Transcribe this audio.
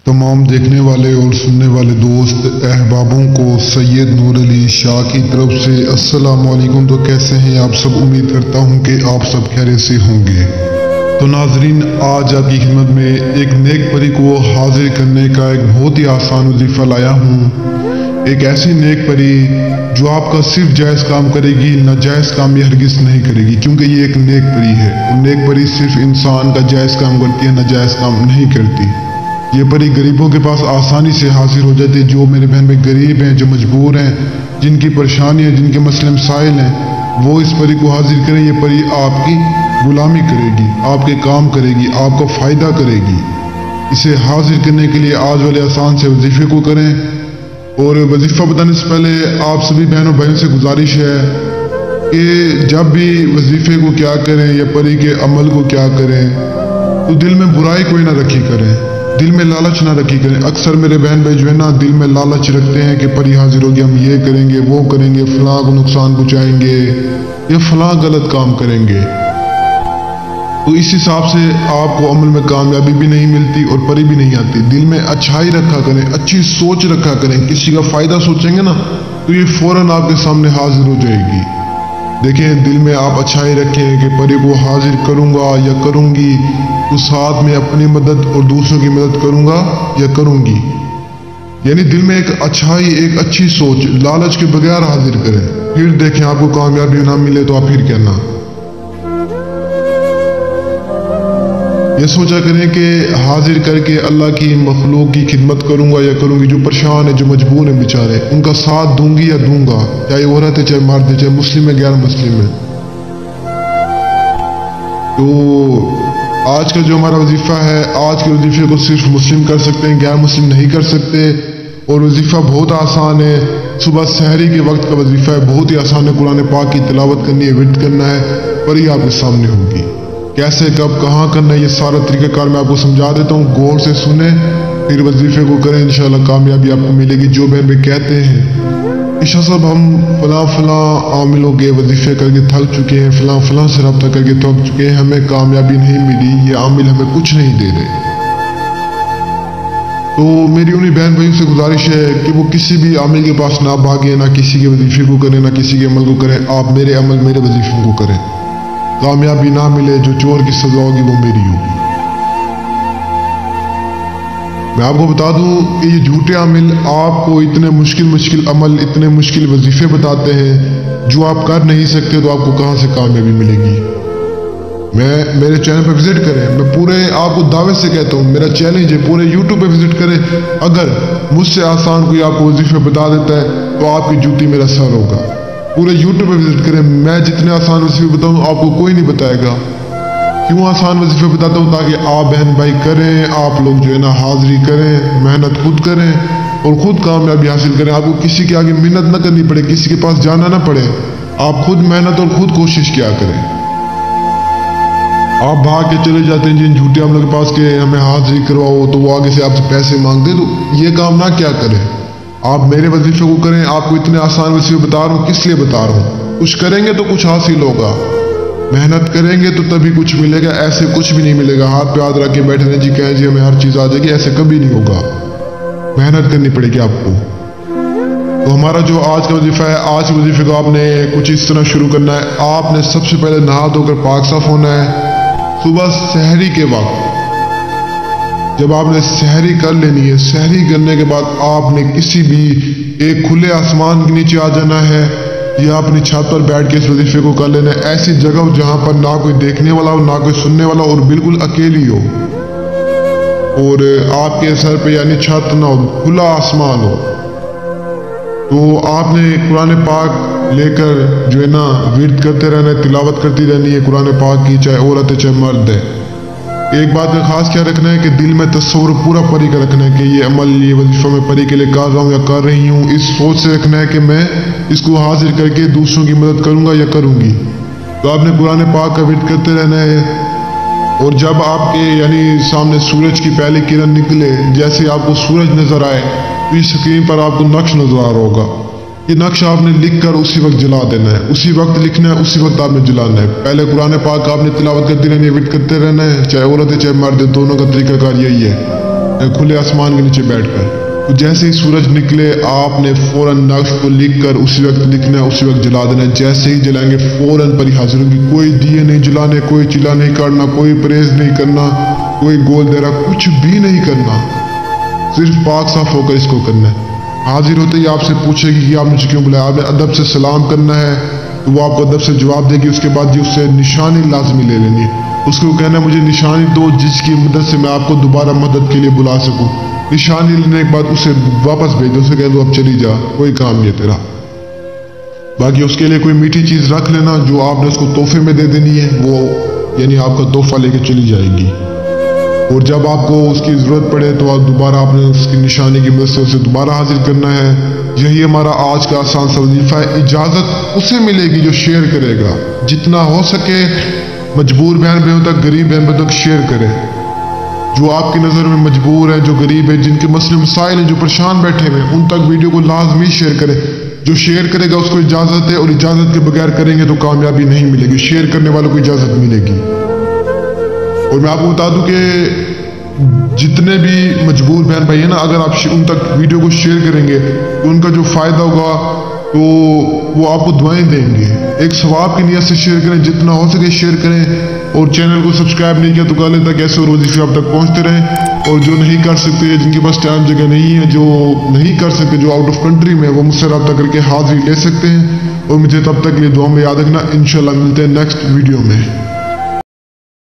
तमाम देखने वाले और सुनने वाले दोस्त अहबाबों को सैयद नूर अली शाह की तरफ से अस्सलाम वालेकुम। तो कैसे हैं आप सब? उम्मीद करता हूं कि आप सब खैरियत से होंगे। तो नाजरीन, आज आपकी खिदमत में एक नेक परी को हाजिर करने का एक बहुत ही आसान वजीफा लाया हूँ। एक ऐसी नेक परी जो आपका सिर्फ जायज़ काम करेगी, नाजायज़ काम ये हरगिज़ नहीं करेगी, क्योंकि ये एक नेक परी है और नेक परी सिर्फ इंसान का जायज़ काम करती है, नाजायज़ काम नहीं करती। ये परी गरीबों के पास आसानी से हाजिर हो जाती है। जो मेरे बहन भाई गरीब हैं, जो मजबूर हैं, जिनकी परेशानी है, जिनके मसले मसाइल हैं, वो इस परी को हाजिर करें। ये परी आपकी गुलामी करेगी, आपके काम करेगी, आपका फ़ायदा करेगी। इसे हाजिर करने के लिए आज वाले आसान से वजीफे को करें। और वजीफ़ा बताने से पहले आप सभी बहनों भाइयों से गुजारिश है कि जब भी वजीफे को क्या करें या परी के अमल को क्या करें, तो दिल में बुराई कोई ना रखी करें, दिल में लालच ना रखी करें। अक्सर मेरे बहन भाई जो है ना, दिल में लालच रखते हैं कि परी हाजिर होगी, हम ये करेंगे, वो करेंगे, फलां को नुकसान पहुँचाएंगे या फलां गलत काम करेंगे। तो इस हिसाब से आपको अमल में कामयाबी भी नहीं मिलती और परी भी नहीं आती। दिल में अच्छाई रखा करें, अच्छी सोच रखा करें। किसी का फ़ायदा सोचेंगे ना तो ये फ़ौरन आपके सामने हाजिर हो जाएगी। देखें, दिल में आप अच्छाई रखें कि परी को हाजिर करूँगा या करूँगी, तो साथ में अपनी मदद और दूसरों की मदद करूँगा या करूँगी। यानी दिल में एक अच्छाई, एक अच्छी सोच, लालच के बगैर हाजिर करें। फिर देखें आपको कामयाबी ना मिले तो आप फिर कहना। ये सोचा करें कि हाजिर करके अल्लाह की मखलूक की खिदमत करूँगा या करूँगी। जो परेशान है, जो मजबूर है बेचारे, उनका साथ दूंगी या दूंगा, चाहे औरत है, चाहे मर्द है, चाहे मुस्लिम है, गैर मुस्लिम है। तो आज का जो हमारा वजीफ़ा है, आज के वजीफे को सिर्फ मुस्लिम कर सकते हैं, गैर मुस्लिम नहीं कर सकते। और वजीफ़ा बहुत आसान है। सुबह सहरी के वक्त का वजीफ़ा है, बहुत ही आसान है। कुरान पाक की तिलावत करनी है, विर्द करना है, परी आपके सामने होगी। कैसे, कब, कहाँ करना है, ये सारा तरीक़ाकार मैं आपको समझा देता हूँ। गौर से सुने, फिर वजीफ़े को करें, इंशाल्लाह कामयाबी आपको मिलेगी। जो बहन भाई कहते हैं ईशा साहब हम फलां आमिलों के वजीफे करके थक चुके हैं, फलां से रब्ता करके थक चुके हैं, हमें कामयाबी नहीं मिली, ये आमिल हमें कुछ नहीं दे रहे। तो मेरी उन्हीं बहन भाइयों से गुजारिश है कि वो किसी भी आमिल के पास ना भागे, ना किसी के वजीफे को करें, ना किसी के अमल को करें। आप मेरे अमल, मेरे वजीफों को करें। कामयाबी ना मिले, जो चोर की सजा होगी वो मेरी होगी। मैं आपको बता दूं कि ये झूठे आमिल आपको इतने मुश्किल अमल, इतने मुश्किल वजीफे बताते हैं जो आप कर नहीं सकते। तो आपको कहां से कामयाबी मिलेगी? मेरे चैनल पर विजिट करें। मैं पूरे आपको दावे से कहता हूं, मेरा चैलेंज है, पूरे यूट्यूब पे विजिट करें। अगर मुझसे आसान कोई आपको वजीफे बता देता है तो आपकी जूती मेरा सर होगा। पूरे यूट्यूब पे विजिट करें। मैं जितने आसान वजीफे बताऊँ आपको कोई नहीं बताएगा। क्यों आसान वजीफे बताता हूँ? ताकि आप बहन भाई करें, आप लोग जो है ना हाजिरी करें, मेहनत खुद करें और खुद कामयाबी हासिल करें। आपको किसी के आगे मिन्नत ना करनी पड़े, किसी के पास जाना ना पड़े। आप खुद मेहनत और खुद कोशिश किया करें। आप भाग के चले जाते हैं जिन झूठे आमिलों के पास के हमें हाजिरी करवाओ, तो वो आगे से आपसे पैसे मांगते। तो ये काम ना क्या करें, आप मेरे वजीफे को करें। आपको इतने आसान वजीफे बता रहा हूँ, किस लिए बता रहा हूँ? कुछ करेंगे तो कुछ हासिल होगा, मेहनत करेंगे तो तभी कुछ मिलेगा। ऐसे कुछ भी नहीं मिलेगा। हाथ पे हाथ रख के बैठे रहें जी, कहें जी हमें हर चीज़ आ जाएगी, ऐसे कभी नहीं होगा। मेहनत करनी पड़ेगी आपको। तो हमारा जो आज का वजीफा है, आज के वजीफे को आपने कुछ इस तरह शुरू करना है। आपने सबसे पहले नहा धोकर पाक साफ होना है। सुबह सहरी के वक्त जब आपने सहरी कर लेनी है, सहरी करने के बाद आपने किसी भी एक खुले आसमान के नीचे आ जाना है या अपनी छत पर बैठ के इस वजीफे को कर लेना है। ऐसी जगह जहां पर ना कोई देखने वाला हो, ना कोई सुनने वाला और बिल्कुल अकेली हो, और आपके सर पे यानी छत ना हो, खुला आसमान हो। तो आपने कुरान पाक लेकर जो है ना विर्द करते रहना है, तिलावत करती रहनी है कुरान पाक की, चाहे औरत है चाहे मर्द है। एक बात का खास क्या रखना है कि दिल में तस्वुर पूरा परी का रखना है कि ये अमल, ये वजीफा मैं परी के लिए कर रहा हूँ या कर रही हूँ। इस सोच से रखना है कि मैं इसको हाजिर करके दूसरों की मदद करूँगा या करूँगी। तो आपने कुरान पाक का विर्द करते रहना है। और जब आपके यानी सामने सूरज की पहली किरण निकले, जैसे आपको सूरज नजर आए, तो इस स्क्रीन पर आपको नक्श नजर आ रहा होगा। ये नक्श आपने लिखकर उसी वक्त जला देना है, उसी वक्त लिखना है, उसी वक्त आपने जलाना है। पहले कुरान पाक आपने तिलावत करते रहनी है, विर्द करते रहना है, चाहे औरत है चाहे मर्द है, दोनों का तरीकाकार यही है। खुले आसमान के नीचे बैठकर। तो जैसे ही सूरज निकले आपने फौरन नक्श को लिख कर उसी वक्त लिखना है, उसी वक्त जला देना है। जैसे ही जलाएंगे फौरन पर ही हाजिर होगी। कोई दिए नहीं जलाने, कोई चिल्ला नहीं काटना, कोई परहेज नहीं करना, कोई गोल देरा कुछ भी नहीं करना, सिर्फ पाक साफ होकर इसको करना है। हाजिर होते ही आपसे पूछेगी कि आप मुझे क्यों बुलाया। आपने अदब से सलाम करना है तो वो आपको अदब से जवाब देगी। उसके बाद जी उससे निशानी लाजमी ले लेनी है। उसको कहना है मुझे निशानी दो जिसकी मदद से मैं आपको दोबारा मदद के लिए बुला सकूं। निशानी लेने के बाद उसे वापस भेज दो, उसे कह दो अब चली जा, कोई काम नहीं है तेरा। बाकी उसके लिए कोई मीठी चीज़ रख लेना जो आपने उसको तोहफे में दे देनी है, वो यानी आपका तोहफा लेके चली जाएगी। और जब आपको उसकी ज़रूरत पड़े तो आप दोबारा आपने उसकी निशानी की मदद से उसे दोबारा हाजिर करना है। यही हमारा आज का आसान सा वजीफा है। इजाज़त उसे मिलेगी जो शेयर करेगा। जितना हो सके मजबूर बहन भाइयों तक, गरीब बहन भाइयों तक शेयर करें। जो आपकी नज़र में मजबूर है, जो गरीब है, जिनके मसले मसाइल हैं, जो परेशान बैठे हुए हैं, उन तक वीडियो को लाजमी शेयर करें। जो शेयर करेगा उसको इजाज़त है, और इजाज़त के बगैर करेंगे तो कामयाबी नहीं मिलेगी। शेयर करने वालों को इजाज़त मिलेगी। और मैं आपको बता दूं कि जितने भी मजबूर बहन भाई हैं ना, अगर आप उन तक वीडियो को शेयर करेंगे तो उनका जो फ़ायदा होगा तो वो आपको दुआएं देंगे। एक सवाब की नीयत से शेयर करें, जितना हो सके शेयर करें। और चैनल को सब्सक्राइब नहीं किया तो कर लें ताकि ऐसे और वजीफे आप तक पहुंचते रहें। और जो नहीं कर सकते, जिनके पास टाइम जगह नहीं है, जो नहीं कर सकते, जो आउट ऑफ कंट्री में, वो मुझसे रब्ता करके हाजिरी ले सकते हैं। और मुझे तब तक लिए दुआ में याद रखना। इंशाल्लाह मिलते हैं नेक्स्ट वीडियो में।